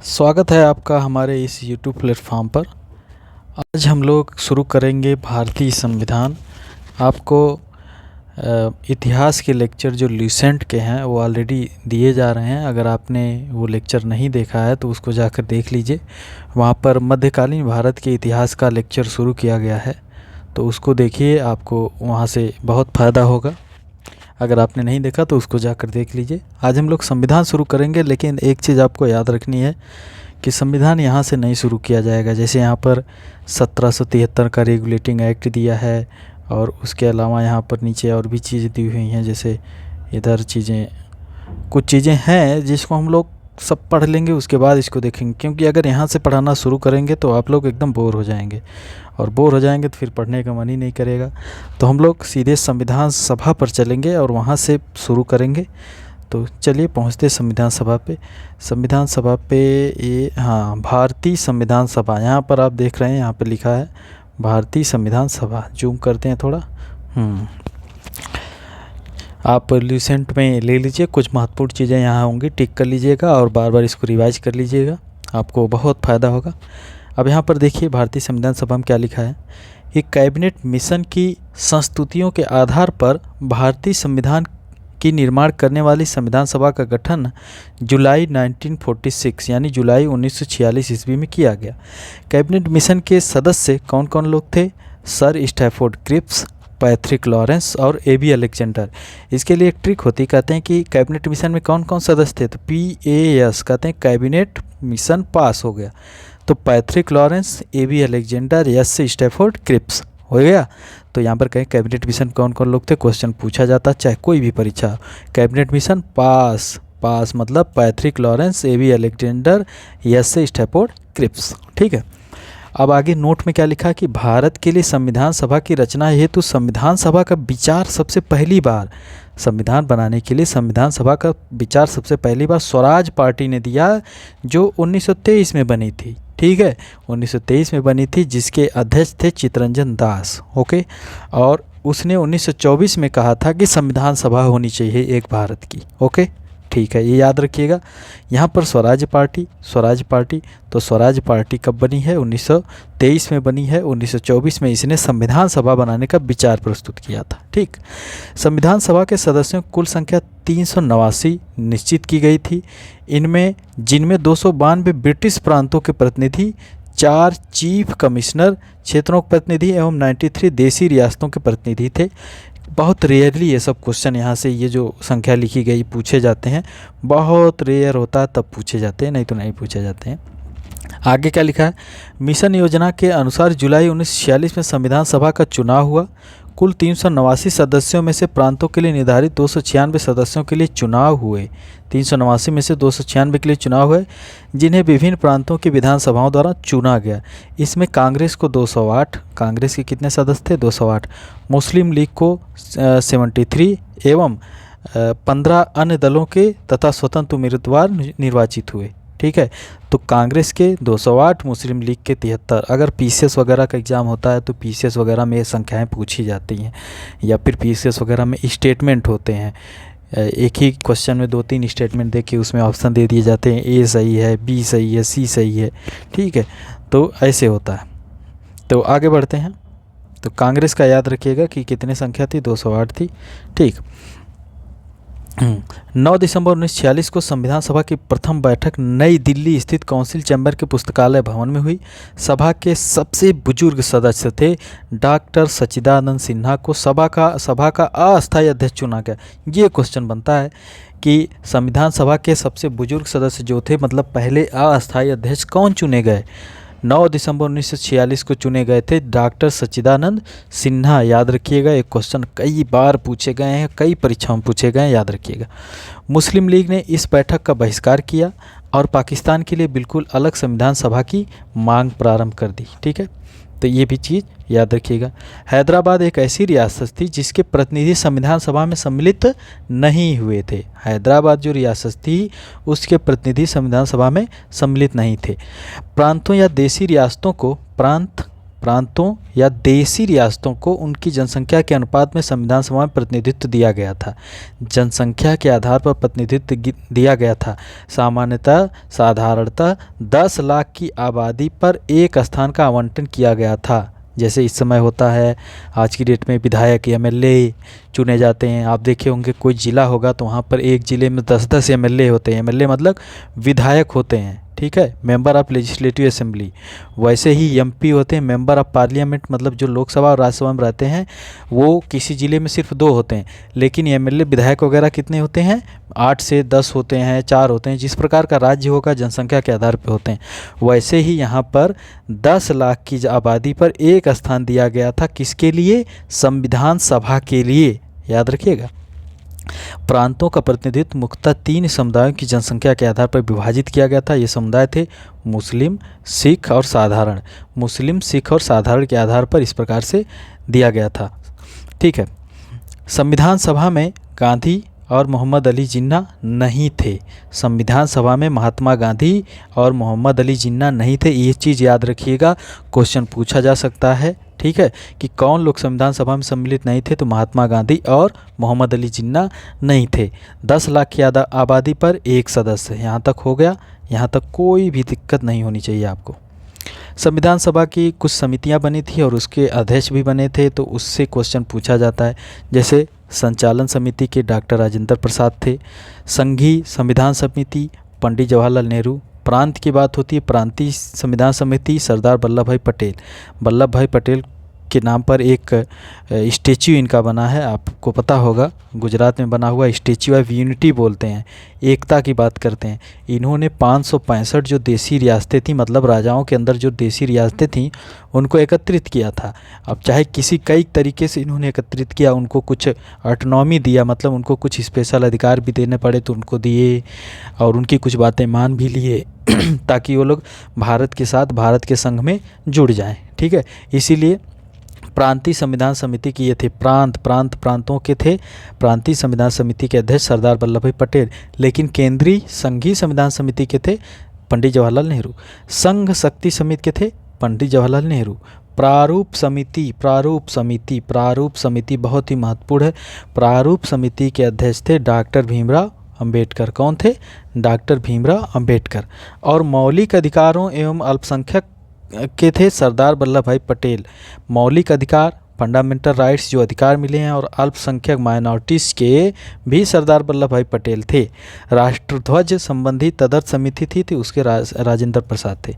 स्वागत है आपका हमारे इस YouTube प्लेटफॉर्म पर। आज हम लोग शुरू करेंगे भारतीय संविधान। आपको इतिहास के लेक्चर जो रिसेंट के हैं वो ऑलरेडी दिए जा रहे हैं। अगर आपने वो लेक्चर नहीं देखा है तो उसको जाकर देख लीजिए। वहाँ पर मध्यकालीन भारत के इतिहास का लेक्चर शुरू किया गया है, तो उसको देखिए, आपको वहाँ से बहुत फ़ायदा होगा। अगर आपने नहीं देखा तो उसको जाकर देख लीजिए। आज हम लोग संविधान शुरू करेंगे, लेकिन एक चीज़ आपको याद रखनी है कि संविधान यहाँ से नहीं शुरू किया जाएगा। जैसे यहाँ पर 1773 का रेगुलेटिंग एक्ट दिया है, और उसके अलावा यहाँ पर नीचे और भी चीज़ें दी हुई हैं। जैसे इधर कुछ चीज़ें हैं जिसको हम लोग सब पढ़ लेंगे, उसके बाद इसको देखेंगे। क्योंकि अगर यहाँ से पढ़ाना शुरू करेंगे तो आप लोग एकदम बोर हो जाएंगे, और बोर हो जाएंगे तो फिर पढ़ने का मन ही नहीं करेगा। तो हम लोग सीधे संविधान सभा पर चलेंगे और वहाँ से शुरू करेंगे। तो चलिए पहुँचते संविधान सभा पे। संविधान सभा पे ये, हाँ, भारतीय संविधान सभा, यहाँ पर आप देख रहे हैं, यहाँ पर लिखा है भारतीय संविधान सभा। जूम करते हैं थोड़ा। आप रिसेंट में ले लीजिए, कुछ महत्वपूर्ण चीज़ें यहाँ होंगी, टिक कर लीजिएगा और बार बार इसको रिवाइज कर लीजिएगा, आपको बहुत फ़ायदा होगा। अब यहाँ पर देखिए भारतीय संविधान सभा में क्या लिखा है कि कैबिनेट मिशन की संस्तुतियों के आधार पर भारतीय संविधान की निर्माण करने वाली संविधान सभा का गठन जुलाई 1946 यानी जुलाई 1946 ईस्वी में किया गया। कैबिनेट मिशन के सदस्य कौन कौन लोग थे? Sir Stafford Cripps, Patrick Lawrence और एबी अलेक्जेंडर। इसके लिए एक ट्रिक होती, कहते हैं कि कैबिनेट मिशन में कौन कौन सदस्य थे, तो PAS कहते हैं कैबिनेट मिशन पास हो गया। तो Patrick Lawrence, AB Alexander, S Stafford Cripps हो गया। तो यहाँ पर कहें कैबिनेट मिशन कौन कौन लोग थे, क्वेश्चन पूछा जाता चाहे कोई भी परीक्षा हो। कैबिनेट मिशन पास मतलब Patrick Lawrence, AB Alexander, S Stafford Cripps. ठीक है। अब आगे नोट में क्या लिखा कि भारत के लिए संविधान सभा की रचना हेतु संविधान सभा का विचार सबसे पहली बार, संविधान बनाने के लिए संविधान सभा का विचार सबसे पहली बार स्वराज पार्टी ने दिया, जो 1923 में बनी थी। ठीक है, 1923 में बनी थी, जिसके अध्यक्ष थे चित्तरंजन दास। ओके। और उसने 1924 में कहा था कि संविधान सभा होनी चाहिए एक भारत की। ओके, ठीक है, ये याद रखिएगा। यहाँ पर स्वराज पार्टी तो स्वराज पार्टी कब बनी है? 1923 में बनी है। 1924 में इसने संविधान सभा बनाने का विचार प्रस्तुत किया था। ठीक। संविधान सभा के सदस्यों की कुल संख्या 389 निश्चित की गई थी। जिनमें 292 ब्रिटिश प्रांतों के प्रतिनिधि, 4 चीफ कमिश्नर क्षेत्रों के प्रतिनिधि एवं 93 देसी रियासतों के प्रतिनिधि थे। बहुत रेयरली ये सब क्वेश्चन यहाँ से, ये जो संख्या लिखी गई, पूछे जाते हैं। बहुत रेयर होता है तब पूछे जाते हैं, नहीं तो नहीं पूछे जाते हैं। आगे क्या लिखा है? मिशन योजना के अनुसार जुलाई 1946 में संविधान सभा का चुनाव हुआ। कुल 389 सदस्यों में से प्रांतों के लिए निर्धारित 296 सदस्यों के लिए चुनाव हुए। 389 में से 296 के लिए चुनाव हुए, जिन्हें विभिन्न प्रांतों की विधानसभाओं द्वारा चुना गया। इसमें कांग्रेस को 208, कांग्रेस के कितने सदस्य थे? 208। मुस्लिम लीग को 73 एवं 15 अन्य दलों के तथा स्वतंत्र उम्मीदवार निर्वाचित हुए। ठीक है, तो कांग्रेस के 208, मुस्लिम लीग के 73। अगर PCS वगैरह का एग्ज़ाम होता है तो PCS वगैरह में ये संख्याएँ पूछी जाती हैं, या फिर PCS वगैरह में स्टेटमेंट होते हैं। एक ही क्वेश्चन में 2-3 स्टेटमेंट दे के उसमें ऑप्शन दे दिए जाते हैं, A सही है, B सही है, C सही है। ठीक है, तो ऐसे होता है। तो आगे बढ़ते हैं। तो कांग्रेस का याद रखिएगा कि कितनी संख्या थी? 208 थी। ठीक। 9 दिसंबर 1946 को संविधान सभा की प्रथम बैठक नई दिल्ली स्थित काउंसिल चैम्बर के पुस्तकालय भवन में हुई। सभा के सबसे बुजुर्ग सदस्य थे डॉक्टर सच्चिदानंद सिन्हा को सभा का अस्थायी अध्यक्ष चुना गया। ये क्वेश्चन बनता है कि संविधान सभा के सबसे बुजुर्ग सदस्य जो थे, मतलब पहले अस्थायी अध्यक्ष कौन चुने गए? 9 दिसंबर 1946 को चुने गए थे डॉक्टर सच्चिदानंद सिन्हा। याद रखिएगा, एक क्वेश्चन कई बार पूछे गए हैं, कई परीक्षाओं में पूछे गए हैं, याद रखिएगा। मुस्लिम लीग ने इस बैठक का बहिष्कार किया और पाकिस्तान के लिए बिल्कुल अलग संविधान सभा की मांग प्रारंभ कर दी। ठीक है, तो ये भी चीज़ याद रखिएगा। हैदराबाद एक ऐसी रियासत थी जिसके प्रतिनिधि संविधान सभा में सम्मिलित नहीं हुए थे। हैदराबाद जो रियासत थी उसके प्रतिनिधि संविधान सभा में सम्मिलित नहीं थे। प्रांतों या देसी रियासतों को प्रांतों या देशी रियासतों को उनकी जनसंख्या के अनुपात में संविधान सभा में प्रतिनिधित्व दिया गया था। जनसंख्या के आधार पर प्रतिनिधित्व दिया गया था। सामान्यतः साधारणतः 10 लाख की आबादी पर एक स्थान का आवंटन किया गया था। जैसे इस समय होता है, आज की डेट में विधायक एमएलए चुने जाते हैं। आप देखे होंगे कोई ज़िला होगा तो वहाँ पर एक ज़िले में 10-10 एमएलए होते हैं। एमएलए मतलब विधायक होते हैं, ठीक है, मेंबर ऑफ लेजिस्लेटिव असेंबली। वैसे ही एमपी होते हैं, मेंबर ऑफ पार्लियामेंट, मतलब जो लोकसभा और राज्यसभा में रहते हैं वो किसी ज़िले में सिर्फ 2 होते हैं। लेकिन एमएलए विधायक वगैरह कितने होते हैं? 8 से 10 होते हैं, 4 होते हैं। जिस प्रकार का राज्य होगा जनसंख्या के आधार पर होते हैं। वैसे ही यहाँ पर 10 लाख की आबादी पर एक स्थान दिया गया था। किसके लिए? संविधान सभा के लिए। याद रखिएगा। प्रांतों का प्रतिनिधित्व मुख्यतः 3 समुदायों की जनसंख्या के आधार पर विभाजित किया गया था। ये समुदाय थे मुस्लिम, सिख और साधारण। मुस्लिम, सिख और साधारण के आधार पर इस प्रकार से दिया गया था, ठीक है। संविधान सभा में गांधी और मोहम्मद अली जिन्ना नहीं थे। संविधान सभा में महात्मा गांधी और मोहम्मद अली जिन्ना नहीं थे। ये चीज़ याद रखिएगा, क्वेश्चन पूछा जा सकता है, ठीक है, कि कौन लोग संविधान सभा में सम्मिलित नहीं थे। तो महात्मा गांधी और मोहम्मद अली जिन्ना नहीं थे। 10 लाख की आबादी पर एक सदस्य। यहाँ तक हो गया, यहाँ तक कोई भी दिक्कत नहीं होनी चाहिए आपको। संविधान सभा की कुछ समितियां बनी थी और उसके अध्यक्ष भी बने थे, तो उससे क्वेश्चन पूछा जाता है। जैसे संचालन समिति के डॉक्टर राजेंद्र प्रसाद थे। संघीय संविधान समिति पंडित जवाहरलाल नेहरू। प्रांत की बात होती है, प्रांतीय संविधान समिति सरदार वल्लभ भाई पटेल। वल्लभ भाई पटेल के नाम पर एक स्टैच्यू इनका बना है, आपको पता होगा, गुजरात में बना हुआ स्टैच्यू ऑफ यूनिटी बोलते हैं, एकता की बात करते हैं। इन्होंने 565 जो देसी रियासतें थीं, मतलब राजाओं के अंदर जो देसी रियासतें थीं, उनको एकत्रित किया था। अब चाहे कई तरीके से इन्होंने एकत्रित किया, उनको कुछ ऑटोनॉमी दिया, मतलब उनको कुछ स्पेशल अधिकार भी देने पड़े तो उनको दिए, और उनकी कुछ बातें मान भी लिए ताकि वो लोग भारत के साथ, भारत के संघ में जुड़ जाएं, ठीक है। इसीलिए प्रांतीय संविधान समिति की ये थे, प्रांतों के थे। प्रांतीय संविधान समिति के अध्यक्ष सरदार वल्लभ भाई पटेल। लेकिन केंद्रीय संघीय संविधान समिति के थे पंडित जवाहरलाल नेहरू। संघ शक्ति समिति के थे पंडित जवाहरलाल नेहरू। प्रारूप समिति बहुत ही महत्वपूर्ण है। प्रारूप समिति के अध्यक्ष थे डॉक्टर भीमराव अंबेडकर। कौन थे? डॉक्टर भीमराव अंबेडकर। और मौलिक अधिकारों एवं अल्पसंख्यक के थे सरदार वल्लभ भाई पटेल। मौलिक अधिकार, फंडामेंटल राइट्स, जो अधिकार मिले हैं, और अल्पसंख्यक माइनॉरिटीज़ के भी सरदार वल्लभ भाई पटेल थे। राष्ट्रध्वज संबंधी तदर्थ समिति थी उसके राजेंद्र प्रसाद थे।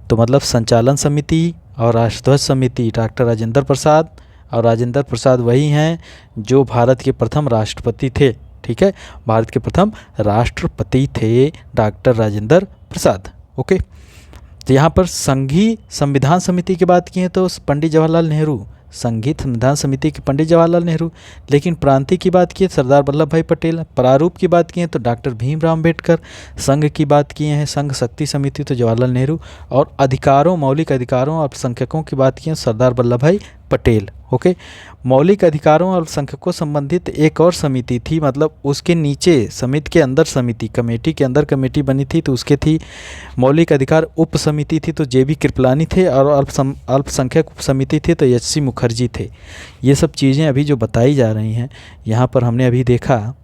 तो मतलब संचालन समिति और राष्ट्रध्वज समिति डॉक्टर राजेंद्र प्रसाद, और राजेंद्र प्रसाद वही हैं जो भारत के प्रथम राष्ट्रपति थे, ठीक है, भारत के प्रथम राष्ट्रपति थे डॉक्टर राजेंद्र प्रसाद। ओके, तो यहाँ पर संघीय संविधान समिति की बात की है तो पंडित जवाहरलाल नेहरू, संघीय संविधान समिति के पंडित जवाहरलाल नेहरू। लेकिन प्रांतीय की बात की है सरदार वल्लभ भाई पटेल। प्रारूप की बात की है तो डॉक्टर भीमराव अंबेडकर। संघ की बात किए हैं, संघ शक्ति समिति तो जवाहरलाल नेहरू। और अधिकारों, मौलिक अधिकारों और अल्पसंख्यकों की बात की है सरदार वल्लभ भाई पटेल। ओके, मौलिक अधिकारों और अल्पसंख्यकों संबंधित एक और समिति थी, मतलब उसके नीचे समिति के अंदर समिति, कमेटी के अंदर कमेटी बनी थी, तो उसके थी मौलिक अधिकार उप समिति थी तो जेबी कृपलानी थे, और अल्पसंख्यक उप समिति थी तो एचसी मुखर्जी थे। ये सब चीज़ें अभी जो बताई जा रही हैं, यहाँ पर हमने अभी देखा,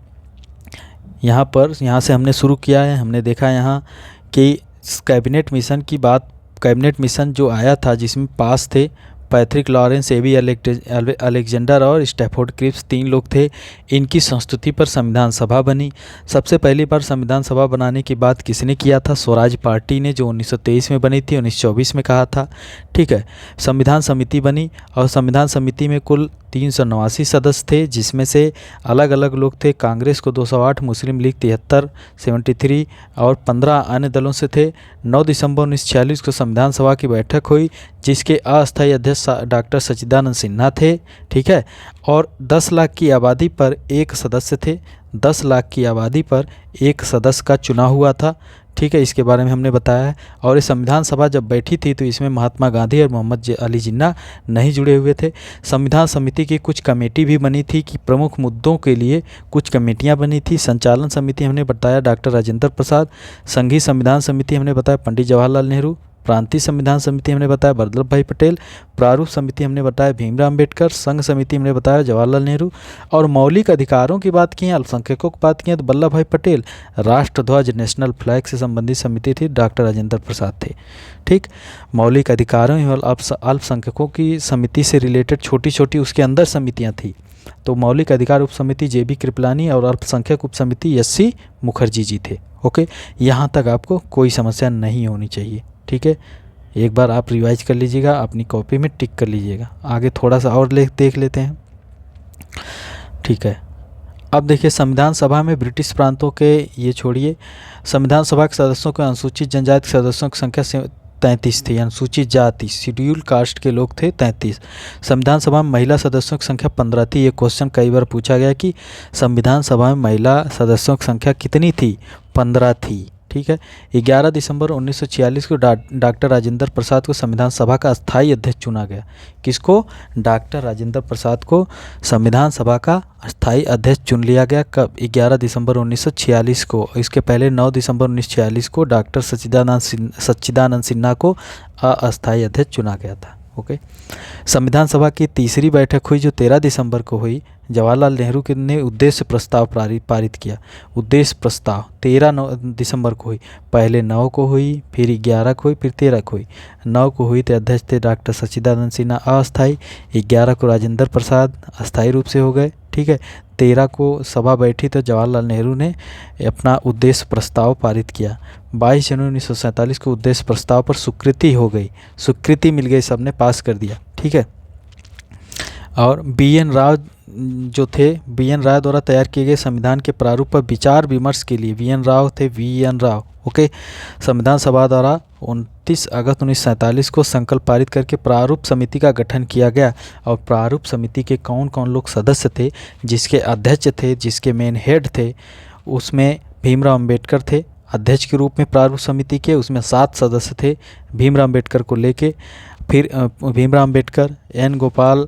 यहाँ से हमने शुरू किया है, हमने देखा यहाँ कि कैबिनेट मिशन की बात, कैबिनेट मिशन जो आया था जिसमें पास थे पैट्रिक लॉरेंस, एबी अलेक्जेंडर और स्टैफोर्ड क्रिप्स, 3 लोग थे। इनकी संस्तुति पर संविधान सभा बनी। सबसे पहली बार संविधान सभा बनाने की बात किसने किया था? स्वराज पार्टी ने, जो 1923 में बनी थी, 1924 में कहा था, ठीक है। संविधान समिति बनी और संविधान समिति में कुल 389 सदस्य थे, जिसमें से अलग अलग लोग थे। कांग्रेस को 208, मुस्लिम लीग 73 और 15 अन्य दलों से थे। 9 दिसंबर 1946 को संविधान सभा की बैठक हुई, जिसके अस्थायी अध्यक्ष डॉक्टर सच्चिदानंद सिन्हा थे, ठीक है। और 10 लाख की आबादी पर एक सदस्य थे। 10 लाख की आबादी पर एक सदस्य का चुनाव हुआ था, ठीक है, इसके बारे में हमने बताया है। और ये संविधान सभा जब बैठी थी तो इसमें महात्मा गांधी और मोहम्मद अली जिन्ना नहीं जुड़े हुए थे। संविधान समिति की कुछ कमेटी भी बनी थी कि प्रमुख मुद्दों के लिए कुछ कमेटियां बनी थी। संचालन समिति हमने बताया डॉक्टर राजेंद्र प्रसाद। संघीय संविधान समिति हमने बताया पंडित जवाहरलाल नेहरू। प्रांतीय संविधान समिति हमने बताया वल्लभ भाई पटेल, प्रारूप समिति हमने बताया भीमराव अम्बेडकर, संघ समिति हमने बताया जवाहरलाल नेहरू, और मौलिक अधिकारों की बात की है, अल्पसंख्यकों की बात की है तो वल्लभ भाई पटेल। राष्ट्रध्वज नेशनल फ्लैग से संबंधित समिति थी, डॉक्टर राजेंद्र प्रसाद थे। ठीक, मौलिक अधिकारों और अल्पसंख्यकों की समिति से रिलेटेड छोटी छोटी उसके अंदर समितियाँ थी, तो मौलिक अधिकार उप समिति JB कृपलानी और अल्पसंख्यक उप समिति SC मुखर्जी जी थे। ओके, यहाँ तक आपको कोई समस्या नहीं होनी चाहिए। ठीक है, एक बार आप रिवाइज कर लीजिएगा, अपनी कॉपी में टिक कर लीजिएगा। आगे थोड़ा सा और देख लेते हैं। ठीक है, अब देखिए संविधान सभा में ब्रिटिश प्रांतों के, ये छोड़िए, संविधान सभा के सदस्यों के अनुसूचित जनजाति के सदस्यों की संख्या 33 थी। अनुसूचित जाति शेड्यूल कास्ट के लोग थे 33। संविधान सभा में महिला सदस्यों की संख्या 15 थी। ये क्वेश्चन कई बार पूछा गया कि संविधान सभा में महिला सदस्यों की संख्या कितनी थी? 15 थी। ठीक है, 11 दिसंबर 1946 को डॉक्टर राजेंद्र प्रसाद को संविधान सभा का अस्थायी अध्यक्ष चुना गया। किसको? डॉक्टर राजेंद्र प्रसाद को संविधान सभा का अस्थायी अध्यक्ष चुन लिया गया। कब? 11 दिसंबर 1946 को। इसके पहले 9 दिसंबर 1946 को डॉक्टर सच्चिदानंद सिन्हा को अस्थायी अध्यक्ष चुना गया था। ओके, संविधान सभा की तीसरी बैठक हुई जो 13 दिसंबर को हुई। जवाहरलाल नेहरू ने उद्देश्य प्रस्ताव पारित किया। उद्देश्य प्रस्ताव 13 दिसंबर को हुई। पहले 9 को हुई, फिर 11 को हुई, फिर 13 को हुई। 9 को हुई तो अध्यक्ष थे डॉक्टर सच्चिदानंद सिन्हा अस्थायी। 11 को राजेंद्र प्रसाद अस्थायी रूप से हो गए। ठीक है, 13 को सभा बैठी तो जवाहरलाल नेहरू ने अपना उद्देश्य प्रस्ताव पारित किया। 22 जनवरी 1947 को उद्देश्य प्रस्ताव पर स्वीकृति हो गई, स्वीकृति मिल गई, सबने पास कर दिया। ठीक है, और BN राव जो थे, BN राव द्वारा तैयार किए गए संविधान के प्रारूप पर विचार विमर्श के लिए VN राव थे, VN राव। ओके, संविधान सभा द्वारा 29 अगस्त 1947 को संकल्प पारित करके प्रारूप समिति का गठन किया गया। और प्रारूप समिति के कौन कौन लोग सदस्य थे, जिसके अध्यक्ष थे, जिसके मेन हेड थे, उसमें भीमराव अम्बेडकर थे अध्यक्ष के रूप में प्रारूप समिति के। उसमें 7 सदस्य थे भीमराव अम्बेडकर को लेके। फिर भीमराव अम्बेडकर, N गोपाल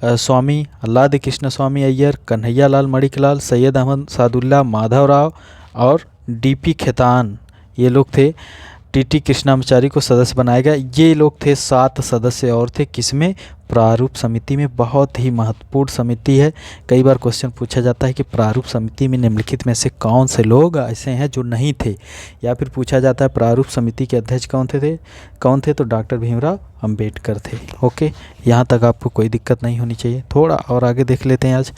स्वामी, अल्लाद कृष्ण स्वामी अय्यर, कन्हैया लाल मणिकलाल, सैयद अहमद सादुल्ला, माधव राव और DP खेतान, ये लोग थे। TT कृष्णाचारी को सदस्य बनाया गया। ये लोग थे 7 सदस्य और थे किसमें? प्रारूप समिति में। बहुत ही महत्वपूर्ण समिति है। कई बार क्वेश्चन पूछा जाता है कि प्रारूप समिति में निम्नलिखित में से कौन से लोग ऐसे हैं जो नहीं थे, या फिर पूछा जाता है प्रारूप समिति के अध्यक्ष कौन थे तो डॉक्टर भीमराव अम्बेडकर थे। ओके, यहाँ तक आपको कोई दिक्कत नहीं होनी चाहिए। थोड़ा और आगे देख लेते हैं आज।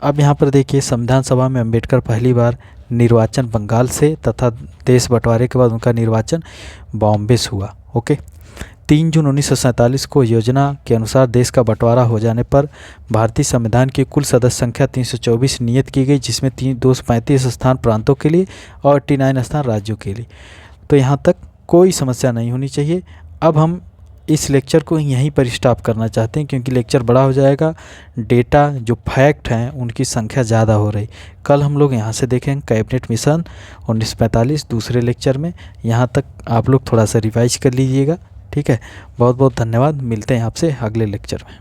अब यहाँ पर देखिए संविधान सभा में अम्बेडकर पहली बार निर्वाचन बंगाल से तथा देश बंटवारे के बाद उनका निर्वाचन बॉम्बे से हुआ। ओके, 3 जून 1947 को योजना के अनुसार देश का बंटवारा हो जाने पर भारतीय संविधान की कुल सदस्य संख्या 324 नियत की गई, जिसमें 235 स्थान प्रांतों के लिए और 89 स्थान राज्यों के लिए। तो यहाँ तक कोई समस्या नहीं होनी चाहिए। अब हम इस लेक्चर को यहीं पर स्टॉप करना चाहते हैं क्योंकि लेक्चर बड़ा हो जाएगा। डेटा जो फैक्ट हैं उनकी संख्या ज़्यादा हो रही। कल हम लोग यहाँ से देखेंगे कैबिनेट मिशन 1945 दूसरे लेक्चर में। यहाँ तक आप लोग थोड़ा सा रिवाइज कर लीजिएगा। ठीक है, बहुत बहुत धन्यवाद। मिलते हैं आपसे अगले लेक्चर में।